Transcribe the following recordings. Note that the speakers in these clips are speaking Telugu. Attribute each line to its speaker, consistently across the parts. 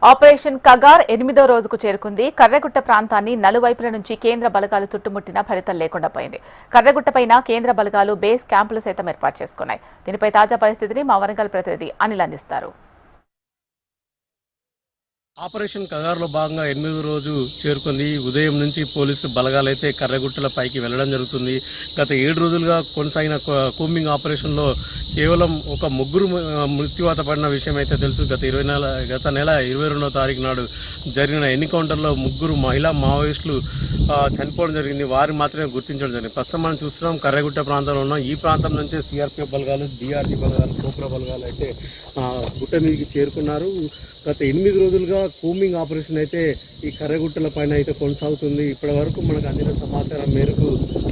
Speaker 1: ఆపరేషన్ కగార్ 8వ రోజుకు చేరుకుంది. కర్రెగుట్ట ప్రాంతాన్ని నలువైపుల నుంచి కేంద్ర బలగాలు చుట్టుముట్టినా ఫలితం లేకుండా పోయింది. కర్రెగుట్టపైన కేంద్ర బలగాలు బేస్ క్యాంపులు సైతం ఏర్పాటు చేసుకున్నాయి. దీనిపై తాజా పరిస్థితిని మా వరంగల్ ప్రతినిధి అనిల్ అందిస్తారు.
Speaker 2: ఆపరేషన్ కగార్లో భాగంగా 8వ రోజు చేరుకుంది. ఉదయం నుంచి పోలీసు బలగాలైతే కర్రెగుట్టల పైకి వెళ్లడం జరుగుతుంది. గత 7 రోజులుగా కొనసాగిన కూంబింగ్ ఆపరేషన్లో కేవలం ఒక ముగ్గురు మృత్యువాత పడిన విషయం అయితే తెలుసు. గత నెల 22వ తారీఖు నాడు జరిగిన ఎన్కౌంటర్లో ముగ్గురు మహిళా మావోయిస్టులు చనిపోవడం జరిగింది. వారిని మాత్రమే గుర్తించడం జరిగింది. ప్రస్తుతం మనం చూస్తున్నాం కర్రెగుట్ట ప్రాంతంలో ఉన్నాం. ఈ ప్రాంతం నుంచే సిఆర్పిఎఫ్ బలగాలు, డిఆర్జీ బలగాలు, కోబ్రా బలగాలు అయితే గుట్ట మీదకి చేరుకున్నారు. గత 8 రోజులుగా కూంబింగ్ ఆపరేషన్ అయితే ఈ కర్రెగుట్టల పైన అయితే కొనసాగుతుంది. ఇప్పటి వరకు మనకు అందిన సమాచారం మేరకు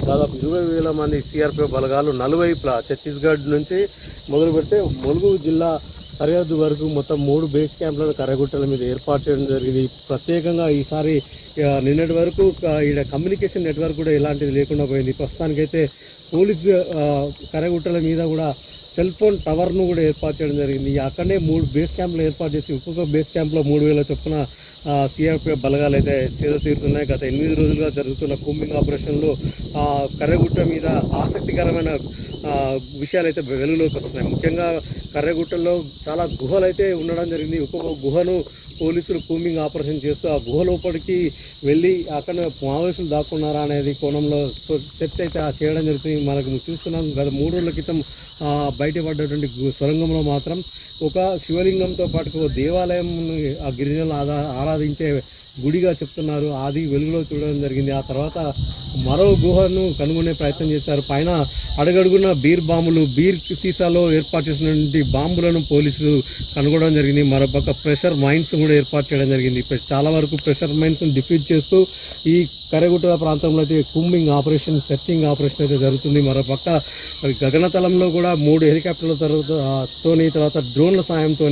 Speaker 2: దాదాపు 20,000 మంది సిఆర్పిఎఫ్ బలగాలు నలువైపులా ఛత్తీస్గఢ్ నుంచి మొదలు పెడితే ములుగు జిల్లా సరిహద్దు వరకు మొత్తం 3 బేస్ క్యాంపులను కర్రెగుట్టల మీద ఏర్పాటు చేయడం జరిగింది. ప్రత్యేకంగా ఈసారి నిన్నటి వరకు ఇక్కడ కమ్యూనికేషన్ నెట్వర్క్ కూడా ఎలాంటిది లేకుండా పోయింది. ప్రస్తుతానికైతే పోలీసు కర్రెగుట్టల మీద కూడా సెల్ ఫోన్ టవర్ను కూడా ఏర్పాటు చేయడం జరిగింది. అక్కడనే 3 బేస్ క్యాంపులు ఏర్పాటు చేసి ఒక్కొక్క బేస్ క్యాంప్లో 3,000 చొప్పున సిఆర్పిఎఫ్ బలగాలు అయితే సేద తీరుతున్నాయి. గత 8 రోజులుగా జరుగుతున్న కూంబింగ్ ఆపరేషన్లో కర్రెగుట్ట మీద ఆసక్తికరమైన విషయాలు అయితే వెలుగులోకి వస్తున్నాయి. ముఖ్యంగా కర్రెగుట్టలో చాలా గుహలు అయితే ఉండడం జరిగింది. ఒక్కొక్క గుహను పోలీసులు కూంబింగ్ ఆపరేషన్ చేస్తూ ఆ గుహ లోపలికి వెళ్ళి అక్కడ మావోయిస్టులు దాక్కున్నారా అనేది కోణంలో సెర్చ్ అయితే చేయడం జరుగుతుంది. మనకు చూస్తున్నాం గత 3 రోజుల క్రితం బయటపడ్డటువంటి సొరంగంలో మాత్రం ఒక శివలింగంతో పాటు ఒక దేవాలయం ఆ గిరిజనులు ఆరాధించే గుడిగా చెప్తున్నారు. అది వెలుగులో చూడడం జరిగింది. ఆ తర్వాత మరో గుహను కనుగొనే ప్రయత్నం చేశారు. పైన అడుగడుగున బీర్ బాంబులు, బీర్ సీసాలో ఏర్పాటు చేసినటువంటి బాంబులను పోలీసులు కనుగొనడం జరిగింది. మరోపక్క ప్రెషర్ మైన్స్ కూడా ఏర్పాటు చేయడం జరిగింది. చాలా వరకు ప్రెషర్ మైన్స్ను డిఫ్యూజ్ చేస్తూ ఈ కర్రెగుట్ట ప్రాంతంలో అయితే కూంబింగ్ ఆపరేషన్, సెర్చింగ్ ఆపరేషన్ అయితే జరుగుతుంది. మరోపక్క గగనతలంలో కూడా 3 హెలికాప్టర్ల తర్వాత డ్రోన్ల సాయంతో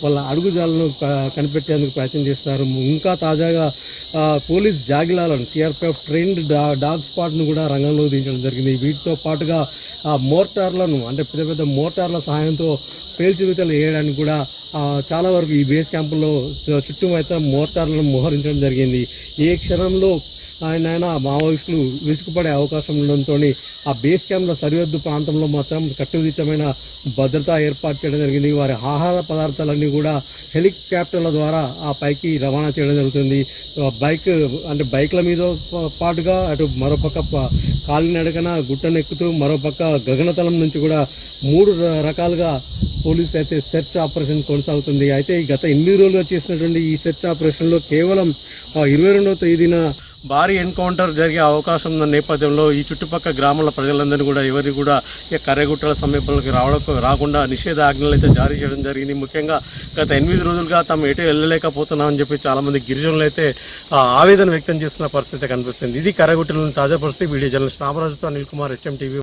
Speaker 2: వాళ్ళ అడుగుజాలను కనిపెట్టేందుకు ప్రయత్నం చేస్తారు. ఇంకా తాజాగా పోలీస్ జాగిలాలను, సిఆర్పిఎఫ్ ట్రైన్డ్ డాగ్ స్పాట్ను కూడా రంగంలో దించడం జరిగింది. వీటితో పాటుగా మోర్టార్లను, అంటే పెద్ద పెద్ద మోర్టార్ల సహాయంతో పేల్చివేతలు వేయడానికి కూడా చాలా వరకు ఈ బేస్ క్యాంపుల్లో చుట్టూ మోర్టార్లను మోహరించడం జరిగింది. ఏ క్షణంలో ఆయన మావోయిస్టులు విసుగుపడే అవకాశం ఉండడంతో ఆ బేస్ క్యాంప్ల సరిహద్దు ప్రాంతంలో మాత్రం కట్టుదిట్టమైన భద్రత ఏర్పాటు చేయడం జరిగింది. వారి ఆహార పదార్థాలన్నీ కూడా హెలికాప్టర్ల ద్వారా ఆ పైకి రవాణా చేయడం జరుగుతుంది. బైక్ల మీద పాటుగా అటు మరోపక్క కాలినడకన గుట్టనెక్కుతూ మరోపక్క గగనతలం నుంచి కూడా 3 రకాలుగా పోలీసు అయితే సెర్చ్ ఆపరేషన్ కొనసాగుతుంది. అయితే గత 8 రోజులుగా చేసినటువంటి ఈ సెర్చ్ ఆపరేషన్లో కేవలం 22వ తేదీన భారీ ఎన్కౌంటర్ జరిగే అవకాశం ఉన్న నేపథ్యంలో ఈ చుట్టుపక్కల గ్రామాల ప్రజలందరినీ కూడా ఎవరిని కూడా ఈ కర్రెగుట్టల సమీపంలోకి రాకుండా నిషేధాజ్ఞలు అయితే జారీ చేయడం జరిగింది. ముఖ్యంగా గత 8 రోజులుగా తాము ఎటు వెళ్ళలేకపోతున్నామని చెప్పి చాలామంది గిరిజనులు అయితే ఆవేదన వ్యక్తం చేస్తున్న పరిస్థితి కనిపిస్తుంది. ఇది కర్రెగుట్టలోని తాజా పరిస్థితి. వీడియో జర్నలిస్ట్ రామరాజుతో అనిల్ కుమార్, HM TV.